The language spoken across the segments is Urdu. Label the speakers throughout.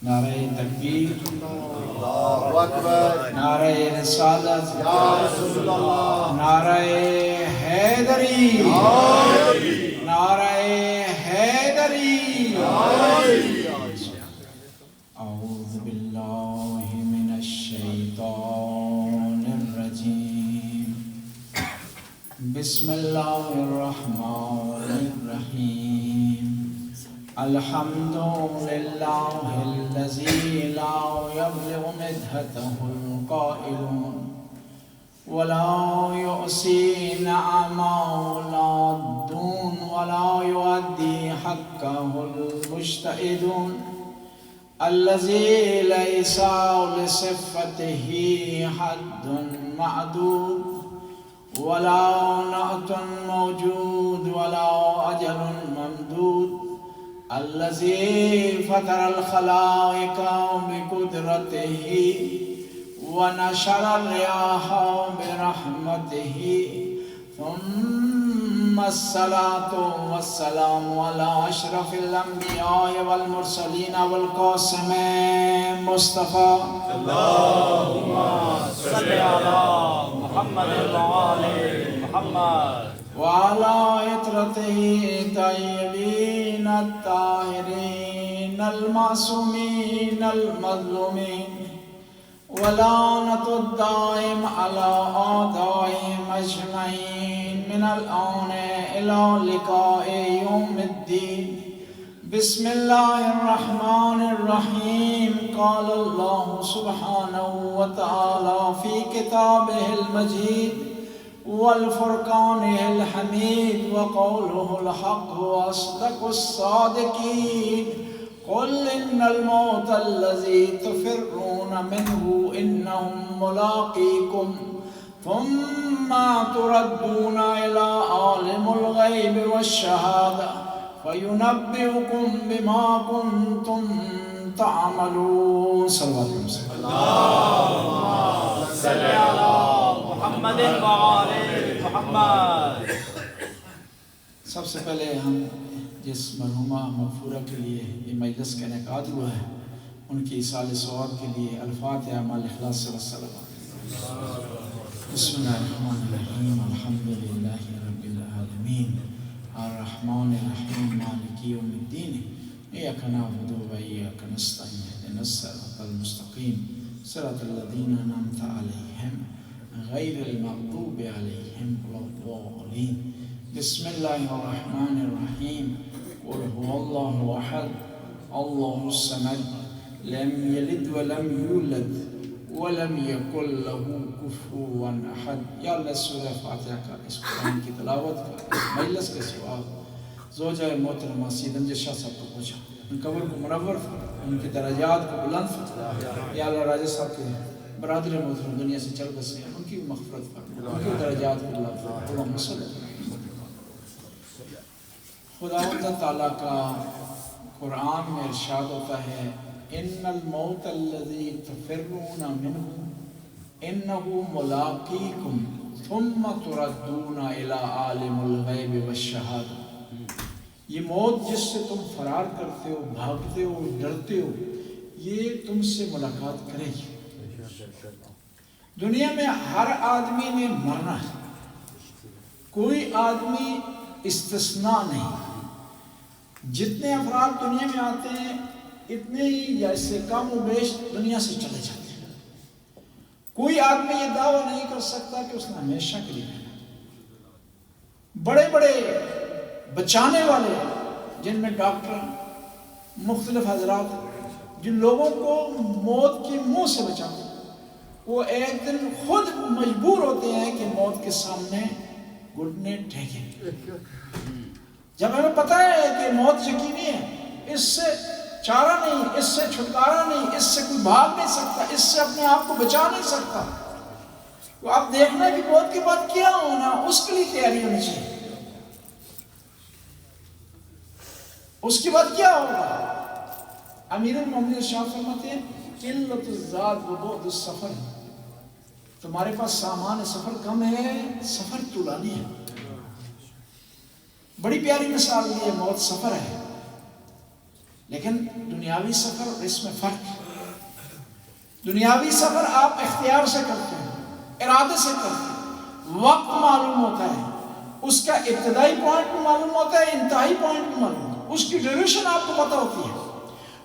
Speaker 1: نعرہ تکبیر، نعرہ رسالت، نعرہ حیدری، نعرہ حیدری۔ اعوذ باللہ من الشیطان الرجیم، بسم اللہ الرحمن الرحیم۔ الحمد للہ الذی لا یبلغ مدحته القائلون ولا يؤسی نعمه العادون ولا يؤدی حقه المجتہدون الذی لیس لصفته حد معدود ولا نعت موجود ولا اجل ممدود الذي فطر الخلائق بقدرته ونشر الرياح برحمته ثم الصلاة والسلام على أشرف الأنبياء والمرسلين والقاسم مصطفى
Speaker 2: اللهم صل على محمد وآل محمد
Speaker 1: وعلى عطرته الطيبين الطاهرين المعصومين المظلومين ولعنة الدائم على أعدائهم أجمعين من الآن إلى لقاء يوم الدين بسم الله الرحمن الرحيم قال الله سبحانه وتعالى في كتابه المجيد والفرقان الحميد وقوله الحق وأصدق الصادقين قل إن الموت الذي تفرون منه إنه ملاقيكم ثم تردون إلى عالم الغيب والشهادة فينبئكم بما كنتم تعملون صلى الله عليه وسلم
Speaker 2: اللهم صل على محمد وآل محمد۔
Speaker 1: سب سے پہلے ہم جس مرحومہ مغفورہ کے لیے یہ مجلس کا انعقاد ہوا ہے ان کی ایصال ثواب کے لیے الفاتحہ مع الاخلاص والسلام۔ بسم اللہ الرحمن الرحیم، الحمد للہ رب العالمین، الرحمن الرحیم، مالک یوم الدین، ایاک نعبد و ایاک نستعین، اہدنا الصراط المستقیم، صراط الذین انعمت علیہم غیر المغضوب علیہم ولا الضالین۔ بسم اللہ الرحمن الرحیم، قل هو اللہ احد اللہ الصمد لم یلد ولم یولد ولم یکن له کفوا احد۔ یا اللہ سورہ فاتحہ کا، اس قرآن کی تلاوت کا، اس مجلس کے ثواب زوجہ محترمہ سید امجد شاہ صاحب کو پہنچا، ان قبر کو منور فرما، ان کی درجات کو بلند فرما۔ یا اللہ راجہ صاحب کے برادر محترم دنیا سے چل بسے ہیں، ان کی مغفرت فرما، ان کی درجات کو بلند فرما۔ اللہم صل علی خداوند تعالیٰ کا قرآن میں ارشاد ہوتا ہے ان الموت الذی تفرون منہ انہ ملاقیکم ثم تردون الی عالم الغیب والشہادہ۔ یہ موت جس سے تم فرار کرتے ہو، بھاگتے ہو، ڈرتے ہو، یہ تم سے ملاقات کرے گی۔ دنیا میں ہر آدمی نے مرنا ہے، کوئی آدمی استثناء نہیں۔ جتنے افراد دنیا میں آتے ہیں اتنے ہی یا اس سے کم و بیش دنیا سے چلے جاتے ہیں۔ کوئی آدمی یہ دعویٰ نہیں کر سکتا کہ اس نے ہمیشہ کے لیے رہنا۔ بڑے بڑے بچانے والے جن میں ڈاکٹر، مختلف حضرات جن لوگوں کو موت کے منہ سے بچاتے ہیں، وہ ایک دن خود مجبور ہوتے ہیں کہ موت کے سامنے گھٹنے ٹیکیں۔ جب ہمیں پتہ ہے کہ موت یقینی ہے، اس سے چارہ نہیں، اس سے چھٹکارا نہیں، اس سے کوئی بھاگ نہیں سکتا، اس سے اپنے آپ کو بچا نہیں سکتا، تو آپ دیکھنا کہ موت کے بعد کیا ہونا، اس کے لیے تیاری ہونی چاہیے۔ اس کے بعد کیا ہوگا؟ امیر المومنین شاہ فرماتے ہیں قلت الزاد و بعد السفر، تمہارے پاس سامان سفر کم ہے، سفر طولانی ہے۔ بڑی پیاری مثال دی ہے، موت سفر ہے۔ لیکن دنیاوی سفر اور اس میں فرق ہے۔ دنیاوی سفر آپ اختیار سے کرتے ہیں، ارادے سے کرتے ہیں، وقت معلوم ہوتا ہے، اس کا ابتدائی پوائنٹ بھی معلوم ہوتا ہے، انتہائی پوائنٹ بھی معلوم ہوتا ہے، اس کی ڈیوریشن آپ کو پتہ ہوتی ہے،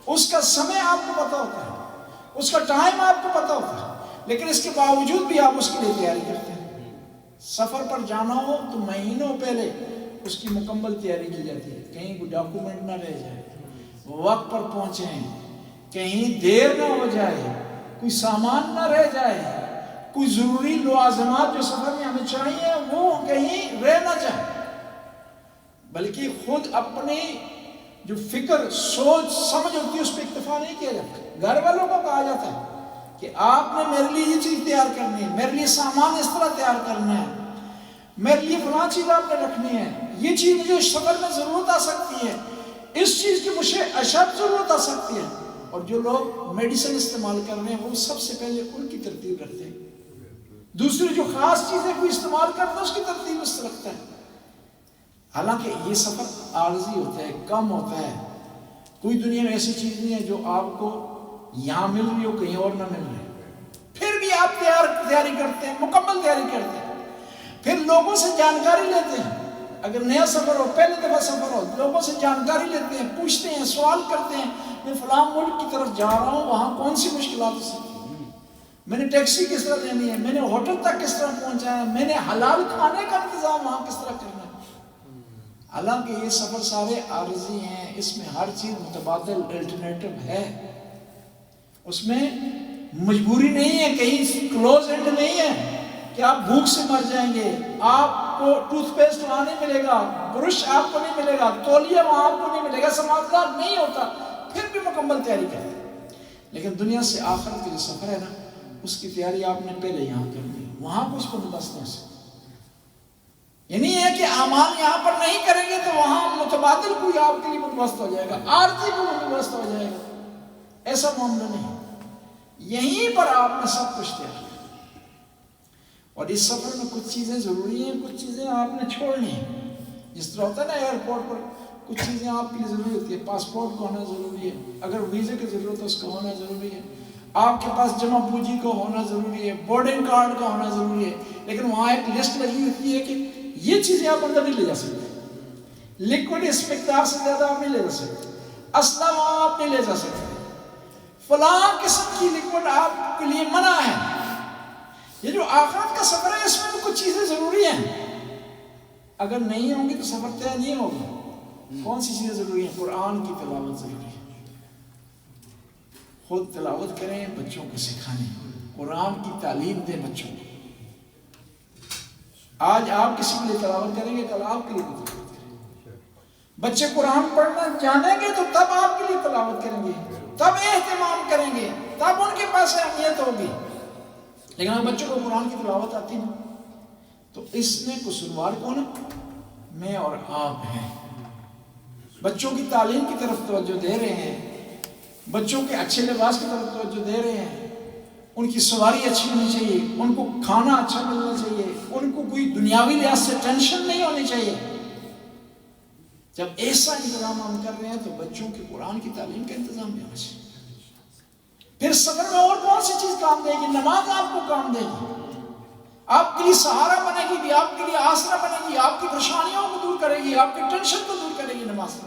Speaker 1: اس کا سمے آپ کو پتہ ہوتا ہے، اس کا ٹائم آپ کو پتہ ہوتا ہے، لیکن اس کے باوجود بھی آپ اس کے لیے تیاری کرتے ہیں۔ سفر پر جانا ہو تو مہینوں پہلے اس کی مکمل تیاری کی جاتی ہے، کہیں کوئی ڈاکومنٹ نہ رہ جائے، وقت پر پہنچیں، کہیں دیر نہ ہو جائے، کوئی سامان نہ رہ جائے، کوئی ضروری لوازمات جو سفر میں ہمیں چاہیے وہ کہیں رہ نہ جائے، بلکہ خود اپنی جو فکر سوچ سمجھ ہوتی ہے اس پہ اکتفا نہیں کیا جاتا۔ گھر والوں کو کہا جاتا ہے کہ آپ نے میرے لیے یہ چیز تیار کرنی ہے، میرے لیے سامان اس طرح تیار کرنا ہے، میرے لیے فلاں چیز آپ نے رکھنی ہے، یہ چیز مجھے سفر میں ضرورت آ سکتی ہے، اس چیز کی مجھے اشد ضرورت آ سکتی ہے۔ اور جو لوگ میڈیسن استعمال کر رہے ہیں وہ سب سے پہلے ان کی ترتیب کرتے ہیں، دوسری جو خاص چیزیں کوئی استعمال کرتا ہے اس کی ترتیب اس سے رکھتا ہے۔ حالانکہ یہ سفر عارضی ہوتا ہے، کم ہوتا ہے، کوئی دنیا میں ایسی چیز نہیں ہے جو آپ کو یہاں مل رہی ہو کہیں اور نہ مل رہی، پھر بھی آپ تیاری کرتے ہیں، مکمل تیاری کرتے ہیں، پھر لوگوں سے جانکاری لیتے ہیں، اگر نیا سفر ہو، پہلے دفعہ سفر ہو، لوگوں سے جانکاری لیتے ہیں، پوچھتے ہیں، سوال کرتے ہیں، میں فلاں ملک کی طرف جا رہا ہوں، وہاں کون سی مشکلات ہو سکتی ہیں، میں نے ٹیکسی کس طرح لینی ہے، میں نے ہوٹل تک کس طرح پہنچانا ہے، میں نے حلال کھانے کا انتظام وہاں کس طرح کرنا ہے۔ حالانکہ یہ سفر سارے عارضی ہیں، اس میں ہر چیز متبادل الٹرنیٹو ہے، اس میں مجبوری نہیں ہے، کہیں کلوز اینڈ نہیں ہے کہ آپ بھوک سے مر جائیں گے، آپ کو ٹوتھ پیسٹ وہاں نہیں ملے گا، برش آپ کو نہیں ملے گا، تولیہ وہاں آپ کو نہیں ملے گا، سماعتات نہیں ہوتا، پھر بھی مکمل تیاری کریں۔ لیکن دنیا سے آخرت کا جو سفر ہے نا، اس کی تیاری آپ نے پہلے یہاں کر دی، وہاں کچھ بندوبست نہیں ہو سکتا۔ یہ نہیں ہے کہ اعمال یہاں پر نہیں کریں گے تو وہاں متبادل کوئی آپ کے لیے بندوبست ہو جائے گا، عارضی کوئی بندوبست ہو جائے گا، ایسا معاملہ نہیں، یہیں پر آپ نے سب کچھ تیار کیا۔ اور اس سفر میں کچھ چیزیں ضروری ہیں، کچھ چیزیں آپ نے چھوڑنی ہیں، جس طرح ہوتا ہے نا ایئرپورٹ پر کچھ چیزیں آپ کے لیے ضروری ہوتی ہے، پاسپورٹ کو ہونا ضروری ہے، اگر ویزے کی ضرورت ہے اس کو ہونا ضروری ہے، آپ کے پاس جمع پونجی کو ہونا ضروری ہے، بورڈنگ کارڈ کا ہونا ضروری ہے، لیکن وہاں ایک لسٹ لگی ہوتی ہے کہ یہ چیزیں آپ اندر نہیں لے جا سکتے، لیکوڈ اس مقدار سے زیادہ آپ نہیں لے جا سکتے، اسلحہ وہاں آپ نہیں لے جا سکتے، فلاں قسم کی لیکوڈ آپ کے لیے منع ہے۔ یہ جو آخرت کا سفر ہے اس میں بھی کچھ چیزیں ضروری ہیں، اگر نہیں ہوں گی تو سفر طے نہیں ہوگا۔ کون سی چیزیں ضروری ہیں؟ قرآن کی تلاوت ضروری ہے، خود تلاوت کریں، بچوں کو سکھائیں، قرآن کی تعلیم دیں بچوں کو۔ آج آپ کسی کے لیے تلاوت کریں گے، کل آپ کے لیے تلاوت کریں گے، بچے قرآن پڑھنا جانیں گے تو تب آپ کے لیے تلاوت کریں گے، تب اہتمام کریں گے، تب ان کے پاس اہمیت ہوگی۔ لیکن اگر بچوں کو قرآن کی تلاوت آتی نا تو اس میں قصوروار کون ہے؟ میں اور آپ ہیں۔ بچوں کی تعلیم کی طرف توجہ دے رہے ہیں، بچوں کے اچھے لباس کی طرف توجہ دے رہے ہیں، ان کی سواری اچھی ہونی چاہیے، ان کو کھانا اچھا ملنا چاہیے، ان کو کوئی دنیاوی لحاظ سے ٹینشن نہیں ہونی چاہیے۔ جب ایسا انتظام ہم کر رہے ہیں تو بچوں کی قرآن کی تعلیم کا انتظام بھی ہونا چاہیے۔ پھر سفر میں اور کون سی چیز کام دے گی؟ نماز آپ کو کام دے گی، آپ کے لیے سہارا بنے گی، آپ کے لیے آسرا بنے گی، آپ کی پریشانیوں کو دور کرے گی، آپ کی ٹینشن کو دور کرے گی۔ نماز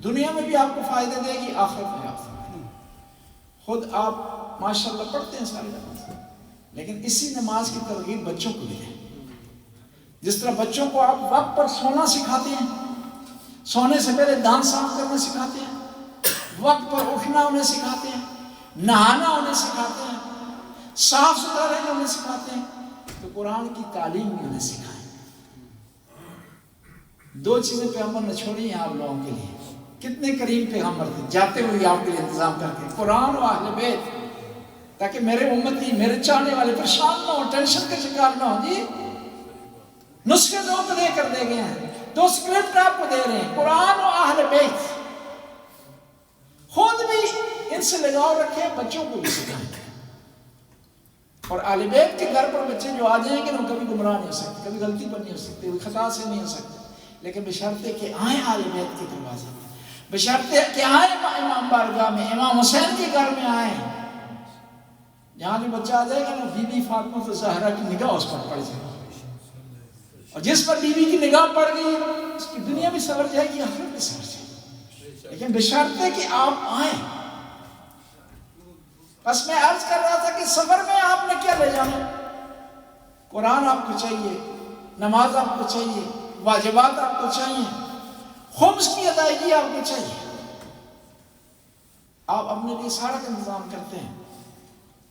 Speaker 1: دنیا میں بھی آپ کو فائدے دے گی، آخرت میں آپ خود آپ ماشاءاللہ پڑھتے ہیں ساری نماز، لیکن اسی نماز کی ترغیب بچوں کو بھی دیں۔ جس طرح بچوں کو آپ وقت پر سونا سکھاتے ہیں، سونے سے پہلے دانت صاف کرنا سکھاتے ہیں، وقت پر اٹھنا انہیں سکھاتے ہیں، نہانا انہیں سکھاتے ہیں، صاف ستھرا رہنا انہیں سکھاتے ہیں، تو قرآن کی تعلیم بھی انہیں سکھائیں۔ دو چیزیں پیغمبر نے چھوڑی ہیں آپ لوگوں کے لیے، کتنے کریم پیغمبر تھے، جاتے ہوئے آپ کے لیے انتظام کرتے ہیں، قرآن و اہل بیت، تاکہ میرے امتی، میرے چاہنے والے پریشان نہ ہو، ٹینشن کا شکار نہ ہو۔ جی نسخے دو تو دے کر دے گئے ہیں، دو سکرپٹ آپ کو دے رہے ہیں، قرآن و اہل بیت، خود بھی ان سے لگاؤ رکھیں، بچوں کو بھی سکھائیں۔ اور اہل بیت کے گھر پر بچے جو آ جائیں گے وہ کبھی گمراہ نہیں ہو سکتے، کبھی غلطی پر نہیں ہو سکتے، کوئی خطا سے نہیں ہو سکتے، لیکن بشرط ہے کہ آئیں اہل بیت کے دروازے، بشرطے کہ آئے امام بارگاہ میں، امام حسین کے گھر میں آئے، جہاں جو بچہ آ جائے گا نا، بی بی فاطمہ زہرا کی نگاہ اس پر پڑ جائے گی، اور جس پر بی بی کی نگاہ پڑ گئی اس کی دنیا بھی سنور جائے گی، آخرت بھی سنور جائے گی، لیکن بشرطے کہ آپ آئیں۔ بس میں عرض کر رہا تھا کہ سفر میں آپ نے کیا لے جانا؟ قرآن آپ کو چاہیے، نماز آپ کو چاہیے، واجبات آپ کو چاہیے، خمس کی ادائیگی آپ کو چاہیے۔ آپ اپنے لیے سارا کا انتظام کرتے ہیں،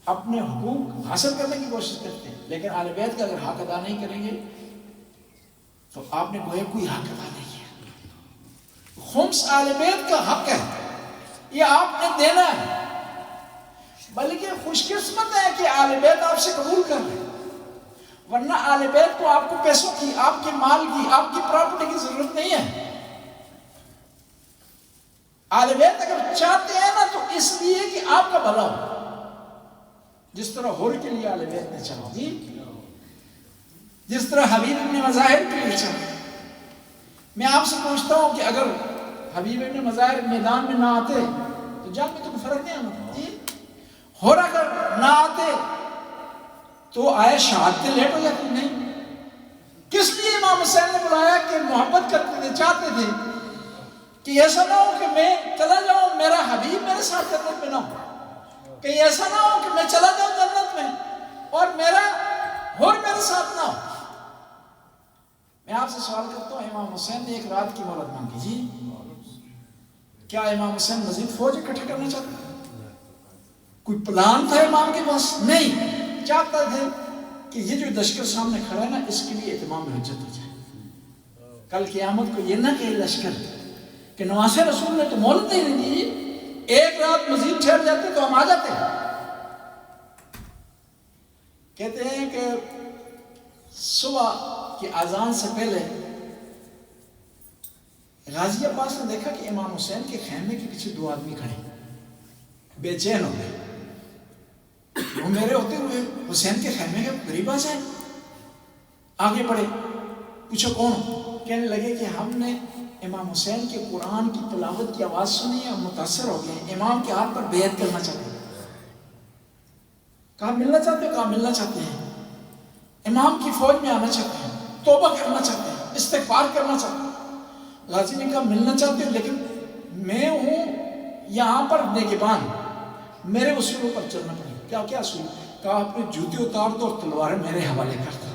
Speaker 1: اپنے حقوق حاصل کرنے کی کوشش کرتے ہیں، لیکن اہل بیت کا اگر حق ادا نہیں کریں گے تو آپ نے گویا کوئی حق ادا نہیں کیا۔ خمس اہل بیت کا حق ہے، یہ آپ نے دینا ہے، بلکہ خوش قسمت ہے کہ اہل بیت آپ سے قبول کر رہے ہیں، ورنہ اہل بیت کو آپ کو پیسوں کی، آپ کے مال کی، آپ کی پراپرٹی کی ضرورت نہیں ہے۔ اہل بیت اگر چاہتے ہیں نا تو اس لیے کہ آپ کا بھلا ہو، جس طرح حور کے لیے اہل بیت نے چاہا، جی جس طرح حبیب ابن مظاہر کے لیے چاہا۔ میں آپ سے پوچھتا ہوں کہ اگر حبیب ابن مظاہر میدان میں نہ آتے تو جنگ میں تو کوئی فرق نہیں آنا، جی حور اگر نہ آتے تو آئے شہادتیں لیٹ ہو جاتی نہیں۔ کس لیے امام حسین نے بلایا؟ کہ محبت کرتے تھے، چاہتے تھے کہ ایسا نہ ہو کہ میں چلا جاؤں میرا حبیب میرے ساتھ جنت میں نہ ہو، کہ ایسا نہ ہو کہ میں چلا جاؤں جنت میں اور میرا حور میرے ساتھ نہ ہو۔ میں آپ سے سوال کرتا ہوں، امام حسین نے ایک رات کی مہلت مانگی، جی کیا امام حسین مزید فوج اکٹھا کرنا چاہتے ہیں؟ کوئی پلان تھا امام کے پاس؟ نہیں، چاہتا تھے کہ یہ جو لشکر سامنے کھڑا ہے نا، اس کے لیے اتمام حجت ہو جائے، کل قیامت کو یہ نہ کہ لشکر کہ نواز رسول نے تو مہلت نہیں دی، ایک رات مزید ٹھہر جاتے تو ہم آ جاتے۔ کہتے ہیں کہ صبح کی اذان سے پہلے غازی عباس نے دیکھا کہ امام حسین کے خیمے کے پیچھے دو آدمی کھڑے، بے چین ہو گئے، وہ میرے ہوتے ہوئے حسین کے خیمے کے قریب آ جائے، آگے بڑھے، پوچھو کون؟ کہنے لگے کہ ہم نے امام حسین کے قرآن کی تلاوت کی آواز سنی ہے، متاثر ہو گئے، امام کے ہاتھ پر بیعت کرنا چاہتے ہیں۔ کہا ملنا چاہتے ہو؟ کہا ملنا چاہتے ہیں، امام کی فوج میں آنا چاہتے ہیں، توبہ کرنا چاہتے ہیں، استغفار کرنا چاہتے ہیں۔ غازی نے کہا ملنا چاہتے ہیں، لیکن میں ہوں یہاں پر نگہبان، میرے اصولوں پر چلنا پڑے گا۔ کیا اصول؟ کہا اپنے جوتے اتار دو اور تلواریں میرے حوالے کر دو۔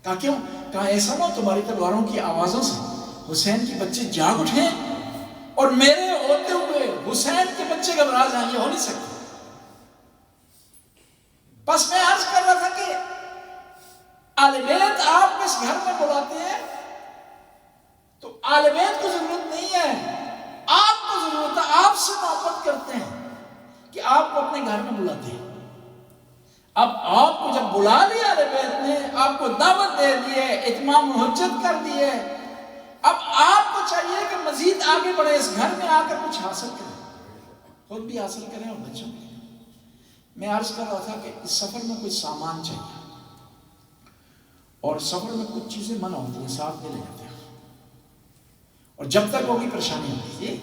Speaker 1: کہا کیوں؟ کہا ایسا نہ ہو تمہاری تلواروں کی آوازوں سے حسین کے بچے جاگ اٹھیں اور میرے ہوتے ہوئے حسین کے بچے گھبرا جائیں، یہ ہو نہیں سکتا۔ بس میں عرض کر رہا تھا کہ اہل بیت آپ کس گھر میں بلاتے ہیں تو اہل بیت کو ضرورت نہیں ہے، آپ کو ضرورت ہے، آپ سے محبت کرتے ہیں کہ آپ کو اپنے گھر میں بلاتے ہیں۔ اب آپ کو جب بلا لیا اہل بیت نے، آپ کو دعوت دے دیے، اتمام حجت کر دیے، اب آپ کو چاہیے کہ مزید آگے بڑھے، اس گھر میں آ کر کچھ حاصل کریں، خود بھی حاصل کریں اور بچوں بھی۔ میں عرض کر رہا تھا کہ اس سفر میں کچھ سامان چاہیے، اور سفر میں کچھ چیزیں منع ہوتی ہیں، ساتھ لے جاتے ہیں، اور جب تک ہوگی پریشانی ہوتی ہے۔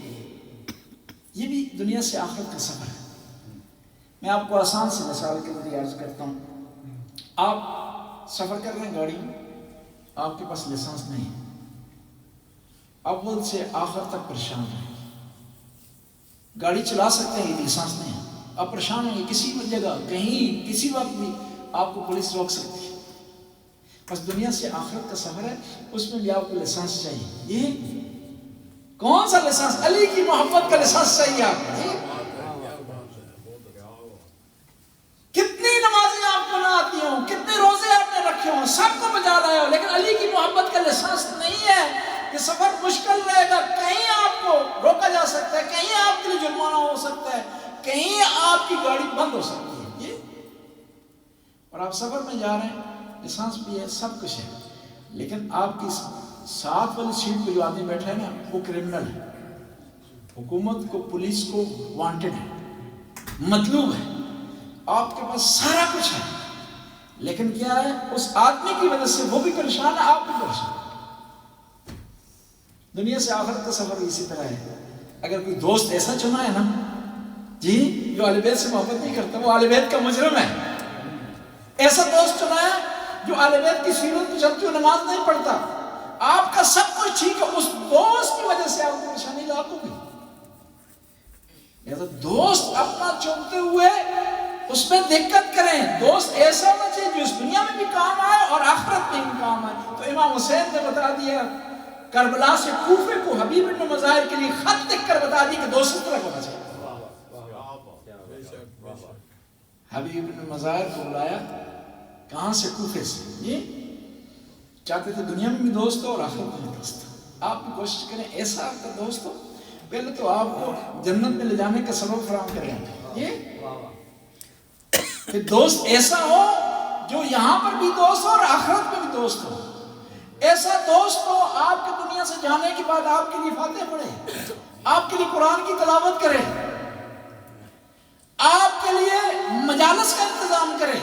Speaker 1: یہ بھی دنیا سے آخرت کا سفر ہے۔ میں آپ کو آسان سی مثال کے ذریعے عرض کرتا ہوں۔ آپ سفر کر رہے ہیں گاڑی میں، آپ کے پاس لائسنس نہیں ہے، اول سے آخر تک پریشان ہیں، گاڑی چلا سکتے ہیں، لائسنس نہیں ہے، آپ پریشان ہیں، کسی بھی جگہ کہیں کسی وقت بھی آپ کو پولیس روک سکتی ہے۔ بس دنیا سے آخرت کا سفر ہے، اس میں بھی آپ کو لائسنس چاہیے۔ یہ کون سا لائسنس؟ علی کی محبت کا لائسنس چاہیے آپ کو۔ کتنی نمازیں آپ کو نہ آتی ہوں، کتنے روزے آپ نے رکھے ہوں، سب کو بجا لائے ہو، لیکن علی کی محبت کا لائسنس نہیں ہے کہ سفر مشکل رہے گا، کہیں آپ کو روکا جا سکتا ہے، کہیں آپ کے لیے جرمانہ ہو سکتا ہے، کہیں آپ کی گاڑی بند ہو سکتی ہے۔ اور آپ سفر میں جا رہے ہیں، لائسنس بھی ہے، سب کچھ ہے، لیکن آپ کی ساتھ والی سیٹ پہ جو آدمی بیٹھا ہے نا، وہ کرمنل ہے، حکومت کو، پولیس کو وانٹڈ ہے، مطلوب ہے۔ آپ کے پاس سارا کچھ ہے، لیکن کیا ہے، اس آدمی کی وجہ سے وہ بھی پریشان ہے، آپ بھی پریشان ہے۔ دنیا سے آخرت کا سفر اسی طرح ہے۔ اگر کوئی دوست ایسا چنا ہے نا جی جو اہل بیت سے محبت نہیں کرتا وہ اہل بیت کا مجرم ہے. ایسا دوست چنا ہے جو اہل بیت کی سیرت پہ چلتے ہوئے نماز نہیں پڑھتا. آپ کا سب کچھ ٹھیک ہے, اس دوست کی وجہ سے آپ کو پریشانی لاحق ہوگی. تو دوست اپنا چنتے ہوئے اس میں دقت کریں. دوست ایسا ہونا چاہیے جو اس دنیا میں بھی کام آئے اور آخرت میں بھی کام آئے. تو امام حسین نے بتا دیا کربلا سے کوفے کو حبیب بن مظاہر کے لیے خط لکھ کر بتا دیا کہ دوست اس طرح ہونا چاہیے. حبیب بن مظاہر کو بلایا کہاں سے؟ کوفے سے. یہ چاہتے تھے دنیا میں بھی دوست ہو اور آخرت میں بھی دوست ہو. آپ بھی کوشش کریں ایسا آپ کا دوست ہو پہلے تو آپ کو جنت میں لے جانے کا سبب فراہم کریں. یہ پھر دوست ایسا ہو جو یہاں پر بھی دوست ہو اور آخرت میں بھی دوست ہو. ایسا دوست ہو آپ کے دنیا سے جانے کے بعد آپ کے لیے فاتحہ پڑھے, آپ کے لیے قرآن کی تلاوت کرے, آپ کے لیے مجالس کا انتظام کرے.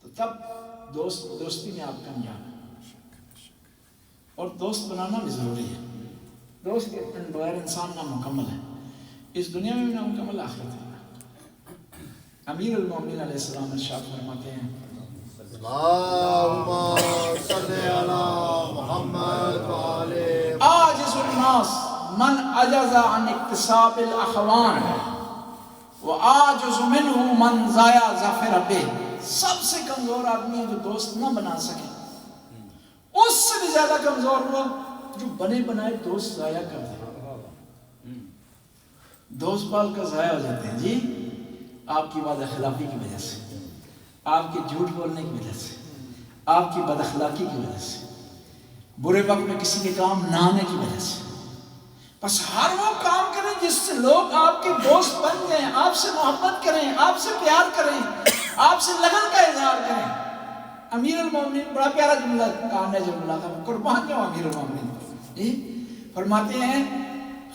Speaker 1: تو تب دوستی میں آپ کامیاب ہیں. اور دوست بنانا بھی ضروری ہے. دوست کے بغیر انسان نامکمل ہے, اس دنیا میں بھی نامکمل, آخرت میں. امیر المومنین علیہ السلام ارشاد فرماتے ہیں
Speaker 3: اللہم صلی علی محمد وعلی
Speaker 1: عاجز الناس من عجز عن اکتساب الاخوان وعاجز منہ من ضایا ظفر بہ. سب سے کمزور آدمی ہے جو دوست نہ بنا سکے, اس سے بھی زیادہ کمزور ہوا جو بنے بنائے دوست ضائع کر دے. دوست پال کر ضائع ہو جاتے ہیں جی آپ کی بد اخلاقی کی وجہ سے, آپ کے جھوٹ بولنے کی وجہ سے, آپ کی بد اخلاقی کی وجہ سے, برے وقت میں کسی کے کام نہ آنے کی وجہ سے. بس ہر وہ کام کریں جس سے لوگ آپ کے دوست بن جائیں, آپ سے محبت کریں, آپ سے پیار کریں, آپ سے لگن کا اظہار کریں. امیر المومنین بڑا پیارا جملہ کہا ہے, جملہ کا قربان جاؤں امیر المومنین فرماتے ہیں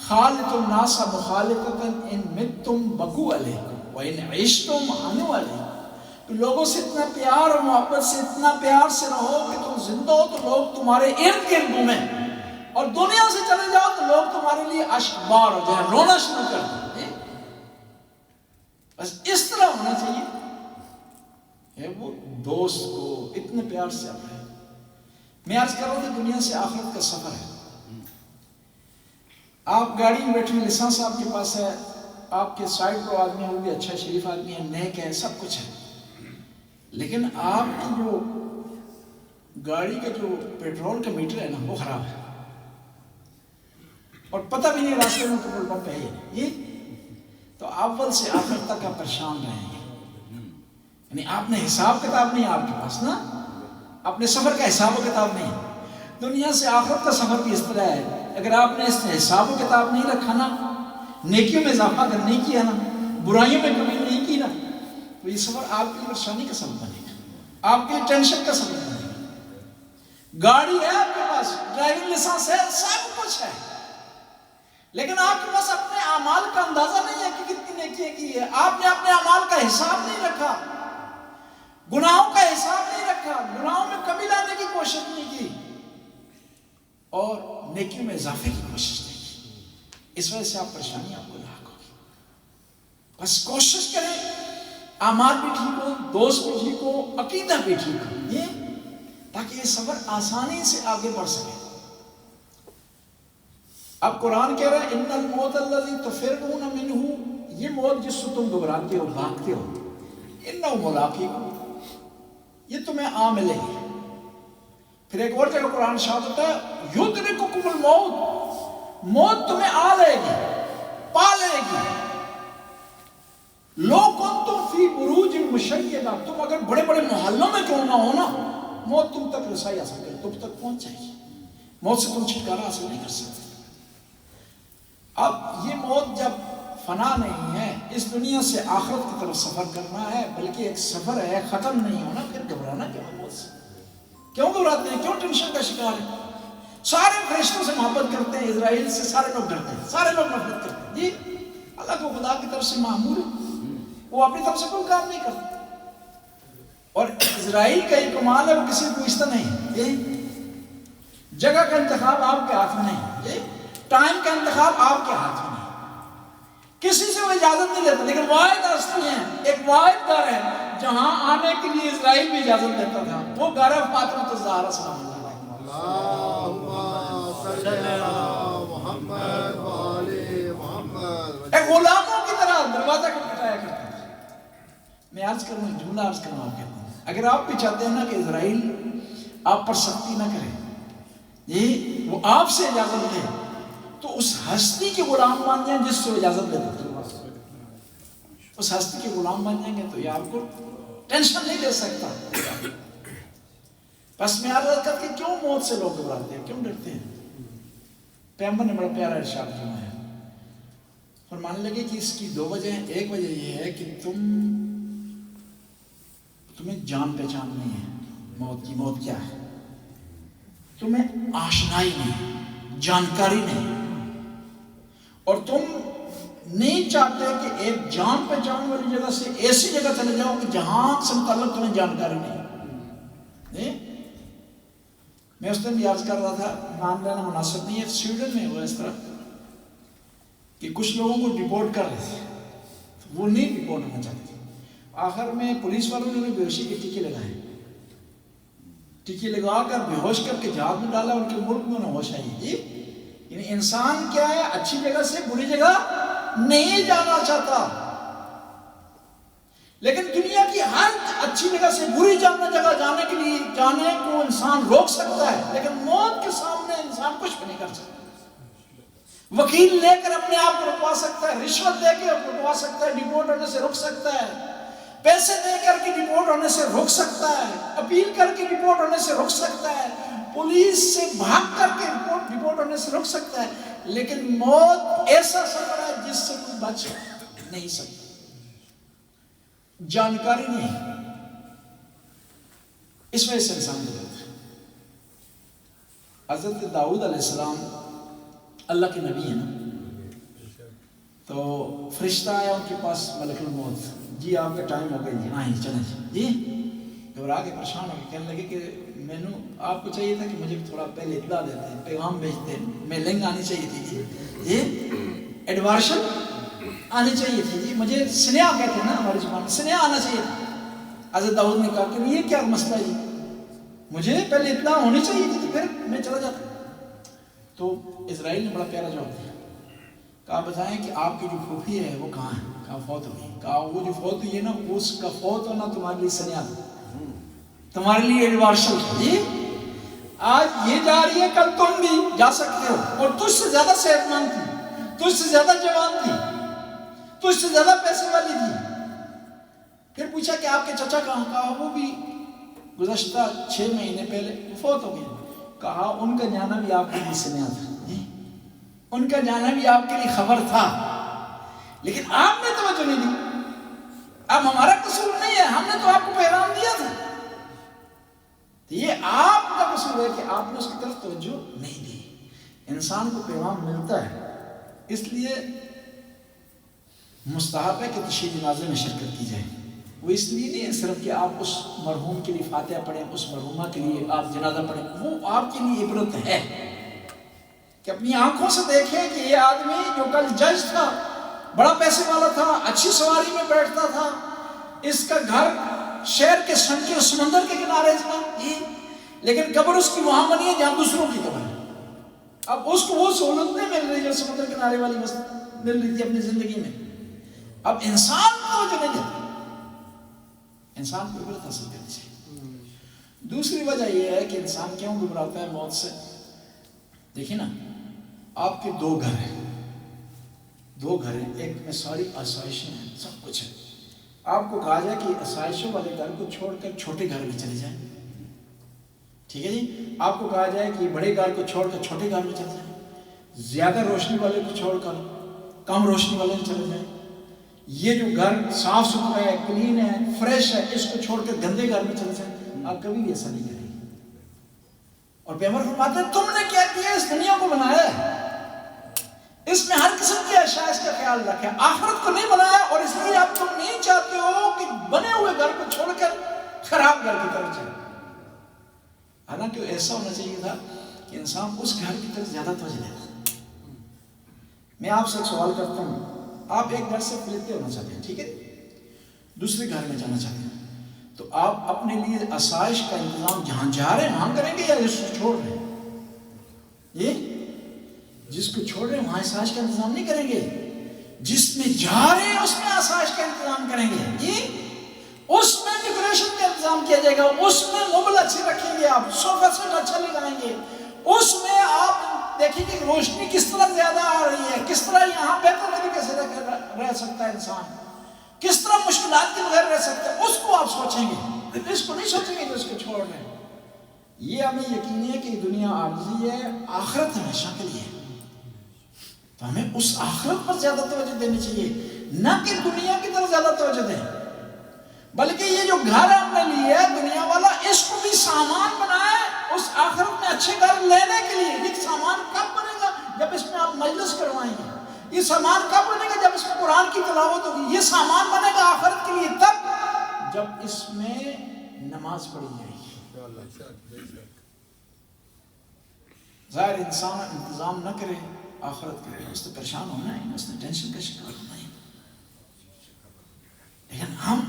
Speaker 1: خالط الناس مخالطۃ ان متم بکو علیکم وَإِنْ عِشْتُمْ عَنُوا عَلَيْكُمْ. لوگوں سے اتنا پیار اور محبت سے اتنا پیار سے رہو کہ تم زندہ ہو تو لوگ تمہارے ارد گرد گھومیں, اور دنیا سے چلے جاؤ تو لوگ تمہارے لیے اشک بار ہو جائیں, رونا شروع کر دیں. بس اس طرح ہونا چاہیے وہ دوست کو اتنے پیار سے آپ رہے. میں عرض کر رہا تھا دنیا سے آخرت کا سفر ہے. آپ گاڑی میں بیٹھے, لسانس آپ کے پاس ہے, آپ کے سائڈ پر آدمی ہے وہ بھی اچھا شریف آدمی ہے, نیک ہے, سب کچھ ہے, لیکن آپ کی جو گاڑی کا جو پیٹرول کا میٹر ہے نا وہ خراب ہے, اور پتہ بھی نہیں راستے میں پیٹرول پمپ ہے یہ. تو اول سے آخر تک آپ پریشان رہیں گے. یعنی آپ نے حساب کتاب نہیں آپ کے پاس نا, اپنے سفر کا حساب و کتاب نہیں. دنیا سے آخرت کا سفر بھی اس طرح ہے, اگر آپ نے اس حساب و کتاب نہیں رکھا نا, نیکیوں میں اضافہ اگر نہیں کیا نا, برائیوں میں کمی نہیں کی نا, تو یہ سفر آپ کی پریشانی کا سبب بنے گا, آپ کے ٹینشن کا سبب بنے گا. گاڑی ہے آپ کے پاس, ڈرائیونگ لائسنس ہے, سب کچھ ہے, لیکن آپ کے پاس اپنے اعمال کا اندازہ نہیں ہے کہ کتنی نیکیاں کی ہے. آپ نے اپنے اعمال کا حساب نہیں رکھا, گناہوں کا حساب نہیں رکھا, گناہوں میں کمی لانے کی کوشش نہیں کی, اور نیکیوں میں اضافے کی کوشش نہیں کی. اس وجہ سے آپ پریشانی آپ کو لاحق ہوگی. بس کوشش کریں اعمال بھی ٹھیک ہو, دوست بھی ٹھیک ہو, عقیدہ بھی ٹھیک ہو, یہ تاکہ یہ سفر آسانی سے آگے بڑھ سکے. اب قرآن کہہ رہا ہے ان الموت الذی تفرون منہ, یہ موت جس سے تم گھبراتے ہو, بھاگتے ہو, انہ ملاقیکم, یہ تمہیں آ ملے گی. پھر ایک اور جگہ قرآن شاد ہوتا ہے یدرککم الموت, موت تمہیں آ لے گی, پا لے گی. لو کنتم فی بروج مشیدہ, تم اگر بڑے بڑے محلوں میں کیوں نہ ہو نا, موت تم تک رسائی حاصل کرے, تم تک پہنچ جائے گی. موت سے تم چھٹکارا حاصل نہیں کر سکتے. اب یہ موت جب فنا نہیں ہے, اس دنیا سے آخرت کی طرف سفر کرنا ہے, بلکہ ایک سفر ہے, ختم نہیں ہونا, پھر گھبرانا کیوں ہے موت سے؟ کیوں گھبراتے ہیں, کیوں ٹینشن کا شکار ہے؟ سارے فرشتوں سے محبت کرتے ہیں, اسرائیل سے سارے لوگ ڈرتے ہیں, سارے لوگ نفرت کرتے ہیں. جی اللہ کو خدا کی طرف سے معمور ہے, وہ اپنی طرف سے کوئی کام نہیں کرتا. اور اسرائیل کا یہ کمال ہے, وہ کسی کو پوچھتا نہیں. جگہ کا انتخاب آپ کے ہاتھ میں نہیں. ٹائم کا انتخاب آپ کے ہاتھ میں ہے، کسی سے وہ اجازت نہیں دیتا، لیکن واحد ہستی ہیں، ایک واحد گھر ہے جہاں آنے کے لیے اسرائیل بھی اجازت دیتا تھا، وہ گھر ہے فاطمہ الزہرا سلام اللہ علیہا۔
Speaker 3: اللہم صل علی محمد وآل محمد۔
Speaker 1: ایک غلاموں کی طرح دروازہ کھٹکھٹایا کرتا تھا۔ میں عرض کروں، جملہ عرض کروں آپ کہتا ہوں، اگر آپ بھی چاہتے ہیں نا کہ اسرائیل آپ پر سختی نہ کرے، یہ وہ آپ سے اجازت دے، تو اس ہستی کے غلام بن جائیں جس سے اجازت دیتا تھا۔ اس ہستی کے غلام بن جائیں گے تو یہ آپ کو ٹینشن نہیں دے سکتا۔ بس میں عرض کرتا کہ کیوں موت سے لوگ گھبراتے ہیں، کیوں ڈرتے ہیں؟ پیغمبر نے بڑا پیارا ارشاد فرمایا، فرمانے لگے کہ اس کی دو وجہ ہیں۔ ایک وجہ یہ ہے کہ تمہیں جان پہچان نہیں ہے موت کی، موت کیا ہے، تمہیں آشنائی نہیں، جانکاری نہیں، اور تم نہیں چاہتے کہ ایک جان پہچان والی جگہ سے ایسی جگہ چلے جاؤ کہ جہاں سے متعلق تمہیں جانکاری نہیں۔ میں اس دن بھی عرض کر رہا تھا، نام لینا مناسب نہیں ہے، سویڈن میں ہوا اس طرح کہ کچھ لوگوں کو ڈپورٹ کر رہے تھے، وہ نہیں ڈپورٹ ہونا چاہتے تھے، آخر میں پولیس والوں نے بے ہوشی کے ٹیکے لگائے، ٹیکے لگا کر بے ہوش کر کے جہاز میں ڈالا، ان کے ملک میں نہ ہوش آئی۔ جی یعنی انسان کیا ہے، اچھی جگہ سے بری جگہ نہیں جانا چاہتا، لیکن دنیا کی ہر اچھی جگہ سے بری جگہ جانے کے لیے جانے کو انسان روک سکتا ہے، لیکن موت کے سامنے انسان کچھ بھی نہیں کر سکتا۔ وکیل لے کر اپنے آپ کو رکوا سکتا ہے، رشوت دے کے رکوا سکتا ہے، ڈپورٹ ہونے سے روک سکتا ہے، پیسے دے کر کے ڈپورٹ ہونے سے روک سکتا ہے، اپیل کر کے ڈپورٹ ہونے سے روک سکتا ہے، پولیس سے بھاگ کر کے ڈپورٹ ہونے سے روک سکتا ہے، لیکن موت ایسا سفر ہے جس سے کوئی بچ نہیں سکتا۔ جانکاری نہیں، اس وجہ سے انسان کو ہوتا ہے۔ حضرت داؤد علیہ السلام اللہ کے نبی ہیں نا، تو فرشتہ آیا ان کے پاس، ملک الموت، جی آپ کا ٹائم ہو گیا جی، آئیں چلیں جی، گھبرا کے پریشان ہو کے کہنے لگے کہ مینو آپ کو چاہیے تھا کہ مجھے تھوڑا پہلے اطلاع دیتے، پیغام بھیجتے، میں لنگ آنی چاہیے تھی جی، ایڈوارشن آنی چاہیے تھی جی، مجھے سنیا کہتے ہیں نا ہماری زبان میں، سنیا آنا چاہیے تھا۔ حضرت داؤد نے کہا کہ یہ کیا مسئلہ ہے جی، مجھے پہلے اطلاع ہونی چاہیے تھی تو پھر میں چلا جاتا۔ تو اسرائیل نے بڑا پیارا جواب دیا، کہا بتائیں کہ آپ کی جو پھوپھی ہے وہ کہاں ہے؟ کہا فوت ہو گئی۔ کہا وہ جو فوت ہوئی ہے نا، اس کا فوت ہونا تمہارے لیے سنیا تھا، تمہارے لیے ایڈوارشن جی، آج یہ جا رہی ہے، کل تم بھی جا سکتے ہو، اور تجھ سے زیادہ صحت مند تھی، تجھ سے زیادہ جوان تھی، تجھ سے زیادہ پیسے والی تھی۔ پھر پوچھا کہ آپ کے چچا کہاں؟ کہا وہ بھی گزشتہ 6 مہینے پہلے فوت ہو گئے۔ کہا ان کا جانا بھی آپ کے لیے سنیا تھا، ان کا جانا بھی آپ کے لیے خبر تھا، لیکن آپ نے توجہ نہیں دی۔ اب ہمارا قصور نہیں ہے، ہم نے تو آپ کو پیغام دیا تھا، یہ آپ کا قصور ہے کہ آپ نے اس کی طرف توجہ نہیں دی۔ انسان کو پیغام ملتا ہے، اس لیے مستحب ہے کہ تشییع جنازے میں شرکت کی جائے۔ وہ اس لیے نہیں ہے صرف کہ آپ اس مرحوم کے لیے فاتحہ پڑھیں، اس مرحومہ کے لیے آپ جنازہ پڑھیں، وہ آپ کے لیے عبرت ہے کہ اپنی آنکھوں سے دیکھیں کہ یہ آدمی جو کل جج تھا، بڑا پیسے والا تھا، اچھی سواری میں بیٹھتا تھا، اس کا گھر شہر کے سمندر کے کنارے تھا، لیکن قبر اس کی وہاں بنی ہے جہاں دوسروں کی قبر ہے۔ اب اس کو وہ سہولت نہیں مل رہی جو سمندر کنارے والی مل رہی تھی اپنی زندگی میں۔ اب انسان کو جو نہیں دیتا، انسان کو عبرت حاصل کرنی چاہیے۔ دوسری وجہ یہ ہے کہ انسان کیوں گھبراتا ہے موت سے؟ دیکھیں نا، آپ کے 2 گھر ہیں، 2 گھر ہیں، ایک میں ساری آسائشیں ہیں، سب کچھ ہے، آپ کو کہا جائے کہ آسائشوں والے گھر کو چھوڑ کر چھوٹے گھر میں چلے جائیں، ٹھیک ہے جی، آپ کو کہا جائے کہ بڑے گھر کو چھوڑ کر چھوٹے گھر میں چلے جائیں، زیادہ روشنی والے کو چھوڑ کر کم روشنی والے میں چلے جائیں، یہ جو گھر صاف ستھرا ہے، کلین ہے، فریش ہے، اس کو چھوڑ کر گندے گھر میں چلے جائیں، آپ کبھی بھی ایسا نہیں کریں گے۔ اور پیغمبر فرماتے ہیں تم نے کیا کیا، اس دنیا کو بنایا ہے، اس میں ہر قسم کی اشیاء کا خیال رکھیں، آخرت کو نہیں بنایا، اور اس لیے آپ تم نہیں چاہتے ہو کہ بنے ہوئے گھر کو چھوڑ کر خراب گھر کی طرف جائیں۔ حالانکہ ایسا ہونا چاہیے تھا کہ انسان اس گھر کی طرف زیادہ توجہ دیتا، میں آپ سے ایک سوال کرتا ہوں، آپ ایک گھر سے پلٹتے ہونا چاہتے ہیں، ٹھیک ہے، دوسرے گھر میں جانا چاہتے ہیں، تو آپ اپنے لیے آسائش کا انتظام جہاں جا رہے ہیں وہاں کریں گے یا جس کو چھوڑ رہے ہیں؟ یہ جس کو چھوڑ رہے ہیں وہاں آسائش کا انتظام نہیں کریں گے، جس میں جا رہے ہیں اس میں آسائش کا انتظام کریں گے، یہ اس میں ڈیکوریشن کا انتظام کیا جائے گا، اس میں مبل اچھے رکھیں گے، آپ صوفہ سیٹ اچھا لگائیں گے، اس میں آپ دیکھیں گے روشنی کس طرح زیادہ آ رہی ہے، کس طرح یہاں بہتر طریقے سے رہ سکتا ہے انسان، کس طرح مشکلات کے بغیر رہ سکتا ہے، اس کو آپ سوچیں گے، اس کو نہیں سوچیں گے جو اس کو چھوڑ رہے ہیں۔ یہ ہمیں یقین ہے کہ دنیا عارضی ہے، آخرت ہمیشہ کے لیے ہے، تو ہمیں اس آخرت پر زیادہ توجہ دینی چاہیے، نہ کہ دنیا کی طرف زیادہ توجہ دیں، بلکہ یہ جو گھر ہم نے لیا ہے دنیا والا، اس کو بھی سامان بنائے اس آخرت میں اچھے گھر لینے کے لیے۔ یہ سامان کب بنے گا؟ جب اس میں آپ مجلس کروائیں گے۔ یہ سامان کب بنے گا؟ جب اس میں قرآن کی تلاوت ہوگی۔ یہ سامان بنے گا آخرت کے لیے تب جب اس میں نماز پڑھی جائے گی۔ ظاہر انسان انتظام نہ کرے آخرت کے لیے، اس نے پریشان ہونا ہے، اس نے ٹینشن کا شکار ہونا ہے، لیکن ہم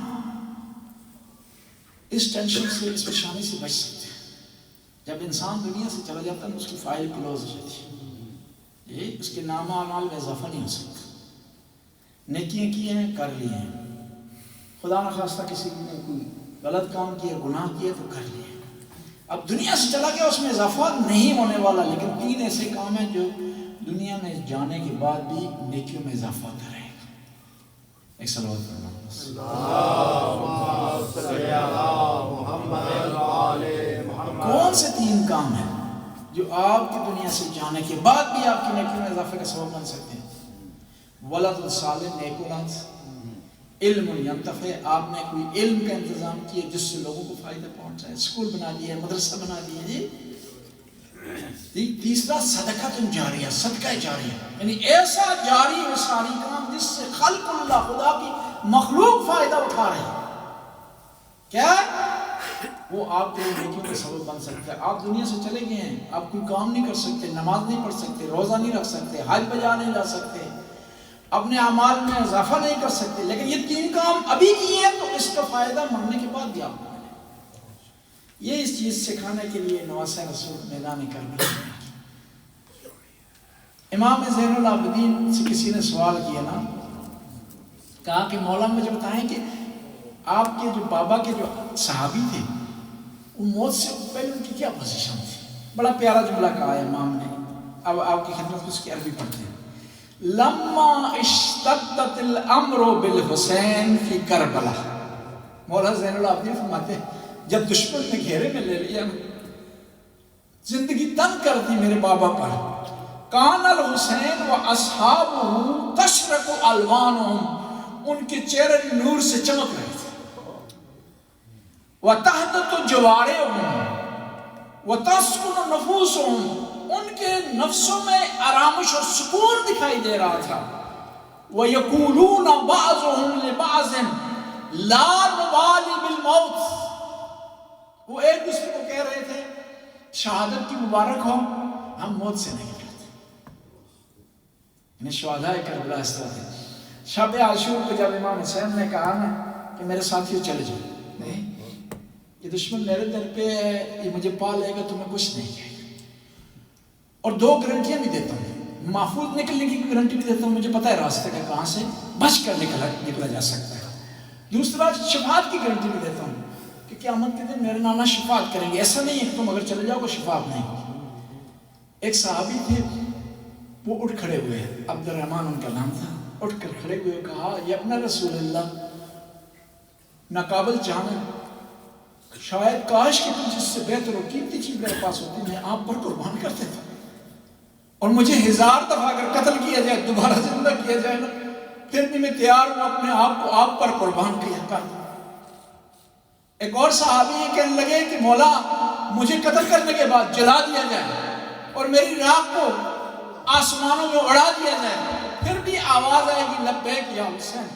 Speaker 1: اس ٹینشن سے، اس پریشانی سے بچ سکتے ہیں۔ جب انسان دنیا سے چلا جاتا ہے اس کی فائل کلوز ہو جاتی ہے، یہ اس کے نامہ اعمال میں اضافہ نہیں ہو سکتا۔ نیکیاں کی ہیں، کر لی ہیں، خدا نخواستہ کسی نے کوئی غلط کام کیا، گناہ کیا تو کر لیے، اب دنیا سے چلا گیا، اس میں اضافہ نہیں ہونے والا، لیکن 3 ایسے کام ہیں جو دنیا میں جانے کے بعد بھی نیکیوں میں اضافہ ہوتا رہے گا۔ ایک صلوات پڑھنا۔ کون سے 3 کام ہیں جو آپ کی دنیا سے جانے کے بعد بھی آپ کی نیکیوں میں اضافے کا سبب بن سکتے ہیں؟ ولد صالح، نیک اولاد، علم ینتفع، آپ نے کوئی علم کا انتظام کیا جس سے لوگوں کو فائدہ پہنچائے، اسکول بنا دیا، مدرسہ بنا دیا، جی۔ تیسرا صدقہ جاریہ، صدقہ جاریہ، یعنی ایسا جاری و ساری کام جس سے خلق اللہ، خدا کی مخلوق فائدہ اٹھا رہے ہیں، کیا وہ آپ کے نیکیوں کا سبب بن سکتا ہے۔ آپ دنیا سے چلے گئے ہیں، آپ کوئی کام نہیں کر سکتے، نماز نہیں پڑھ سکتے، روزہ نہیں رکھ سکتے، حج بجا نہیں جا سکتے، اپنے اعمال میں اضافہ نہیں کر سکتے، لیکن یہ 3 کام ابھی کیے ہیں تو اس کا فائدہ مرنے کے بعد بھی آپ کو ملے۔ یہ اس چیز سکھانے کے لیے نواسہ رسول میدان کربلا۔ امام زین العابدین سے کسی نے سوال کیا نا، کہا کہ مولا مجھے بتائیں کہ آپ کے جو بابا کے جو صحابی تھے، وہ موت سے پہلے ان کی کیا پوزیشن تھی؟ بڑا پیارا جملہ کہا ہے امام نے، اب آپ کی خدمت میں اس کی عربی پڑھتے ہیں۔ لما اشتدت الامر بالحسین فی کربلا، مولا زین العابدین فرماتے ہیں جب دشمن نے گھیرے میں لے لیا، زندگی تنگ کر دی میرے بابا پر، کان الحسین و اصحابہ تشرق الوانہم، ان کے چہرے نور سے چمک رہے تھے، وتہدت جوارحہم وتسکن نفوسہم، ان کے نفسوں میں آرامش اور سکون دکھائی دے رہا تھا، وَيَقُولُونَ بَعْضُهُمْ لِبَعْضٍ لَا نُبَالِي بِالْمَوْتِ، وہ ایک دوسرے کو کہہ رہے تھے شہادت کی مبارک ہو، ہم موت سے نہیں ڈرتے۔ یعنی شہداء کربلا اس طرح تھے۔ شب عاشور کو جب امام حسین نے کہا نا کہ میرے ساتھیوں چلے جاؤ، نہیں، یہ دشمن میرے در پہ ہے، یہ مجھے پا لے گا تو میں کچھ نہیں کہے گا، اور 2 گارنٹیاں بھی دیتا ہوں، محفوظ نکلنے کی گارنٹی بھی دیتا ہوں، مجھے پتہ ہے راستے کا کہاں سے بچ کر نکلا جا سکتا ہے۔ دوسرا شفاعت کی گارنٹی بھی دیتا ہوں کہ قیامت کے دن میرے نانا شفاعت کریں گے، ایسا نہیں ہے کہ تم اگر چلے جاؤ گے شفاعت نہیں ہوگی۔ ایک صحابی تھے، وہ اٹھ کھڑے ہوئے، عبد الرحمن ان کا نام تھا، اٹھ کر کھڑے ہوئے، کہا یا ابن رسول اللہ، ناقابل جانا، شاید کاش کہ تم جس سے بہتر و قیمتی چیز میرے پاس ہوتی، میں آپ پر قربان کرتے تھے، اور مجھے 1000 دفعہ اگر قتل کیا جائے، دوبارہ زندہ کیا جائے نا، پھر بھی میں تیار ہوں اپنے آپ کو آپ پر قربان کیا کر دوں۔ ایک اور صحابی یہ کہنے لگے کہ مولا مجھے قتل کرنے کے بعد جلا دیا جائے اور میری راہ کو آسمانوں میں اڑا دیا جائے، پھر بھی آواز آئے گی لبیک یا حسین۔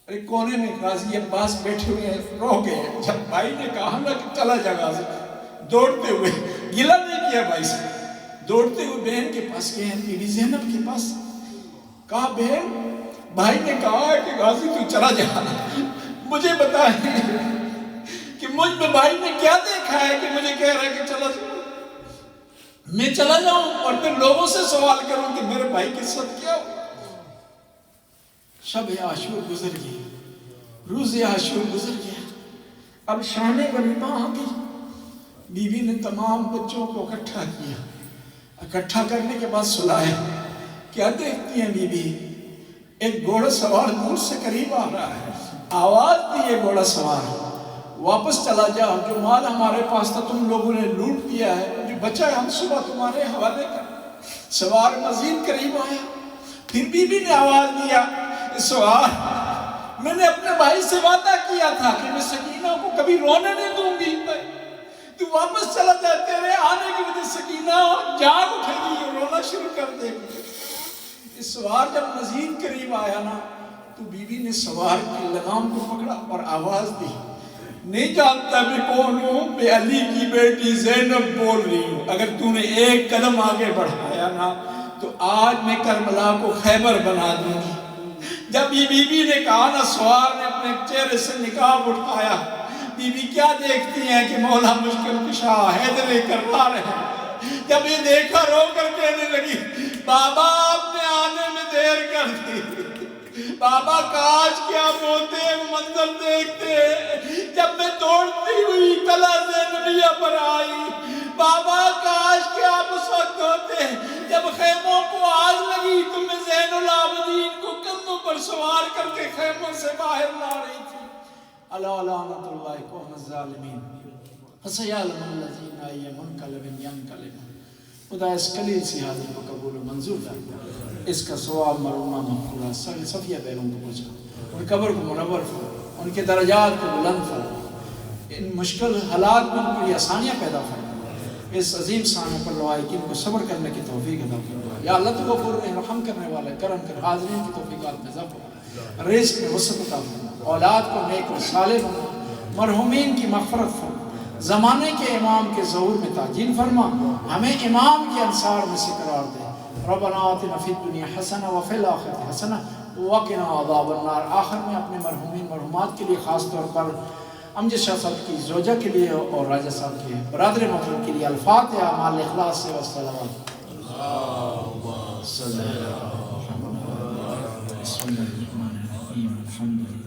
Speaker 1: ایک کونے میں غازی عباس بیٹھے ہوئے ہیں، رو گئے، جب بھائی نے کہا نا کہ چلا جا غازی، دوڑتے ہوئے، گلہ نہیں کیا بھائی سے، دوڑتے ہوئے بہن کے پاس گئے ہیں، بی بی زینب کے پاس. کہا بہن بھائی نے کہا کہ غازی تو چلا جا، مجھے بتا کہ مجھ میں بھائی نے کیا دیکھا ہے کہ مجھے کہہ رہا ہے کہ چلا جا، میں چلا جاؤں اور پھر لوگوں سے سوال کروں کہ میرے بھائی کے ساتھ کیا ہو. شب عاشور گزر گئی، روز عاشور گزر گیا. اب شان ولیمہ آ گئی. بی بی نے تمام بچوں کو اکٹھا کیا، اکٹھا کرنے کے بعد سلایا. کیا دیکھتی ہیں بی بی؟ ایک گھوڑا سوار دور سے قریب آ رہا ہے. آواز دی ہے گھوڑا سوار واپس چلا جا، جو مال ہمارے پاس تھا تم لوگوں نے لوٹ لیا ہے، جو بچا ہے ہم صبح تمہارے حوالے کر. سوار مزید قریب آیا. پھر بی بی نے آواز دیا سوار میں نے اپنے بھائی سے وعدہ کیا تھا کہ میں سکینہ کو کبھی رونے نہیں دوں گی، تو واپس چلا جا، تیرے آنے کی وجہ سکینہ جاگ اٹھے گی اور رونا شروع کر دے گی. اس سوار جب مزید قریب آیا نا تو بی بی نے سوار کی لگام کو پکڑا اور آواز دی، نہیں جانتا میں کون ہوں، میں علی کی بیٹی زینب بول رہی ہوں. اگر تو نے ایک قدم آگے بڑھایا نا تو آج میں کربلا کو خیبر بنا دوں گی. جب یہ بی بی نے کہا نا، سوار نے اپنے چہرے سے نقاب اٹھایا. بی بی کیا دیکھتی ہیں کہ مولا مشکل کشا حیدر کرار ہے. جب یہ دیکھا رو کر کہنے لگی بابا آپ نے آنے میں دیر کر دی، بابا کاش کیا ہوتے منظر دیکھتے جب میں دوڑتی ہوئی کلا زینبیہ پر آئی. بابا کاش کیا آپ اس وقت ہوتے جب خیموں کو آگ لگی تو میں زین العابدین کو کندھوں پر سوار کر کے خیموں سے باہر لا رہی تھی. الا لعنت اللہ قوم الظالمین فسیعلم الذین منقلب ینقلب. خدا اس قلیل سی حاضر کو قبول و منظور کر، اس کا ثواب مرحومہ مغفورہ صفیہ بیگم کو پہنچا، ان قبر کو منور فرما، ان کے درجات کو بلند فرما، ان مشکل حالات میں ان کے لیے آسانیاں پیدا فرما. اس عظیم سامنے پر لوائقین کو صبر کرنے کی توفیق عطا فرما. یا اللہ تو غفور رحیم رحم کرنے والا ہے، کرم کر، حاضرین کی توفیقات میں اضافہ فرما، رزق میں وسعت عطا فرما، اولاد کو نیک و صالح بنا، مرحومین کی مغفرت فرما، زمانے کے امام کے ظہور میں تعجیل فرما، ہمیں امام کے انصار میں سے قرار دے. ربنا آتنا فی الدنیا حسنہ وفی الآخرۃ حسنہ وقنا عذاب النار. آخر میں اپنے مرحومین مرحومات کے لیے خاص طور پر امجد شاہ صاحب کی زوجہ کے لیے اور راجہ صاحب کے برادر محترم کے لیے الفاتحہ مع الاخلاص والصلوات. اللہم صلی علی محمد. بسم اللہ الرحمن الرحیم. الحمد للہ.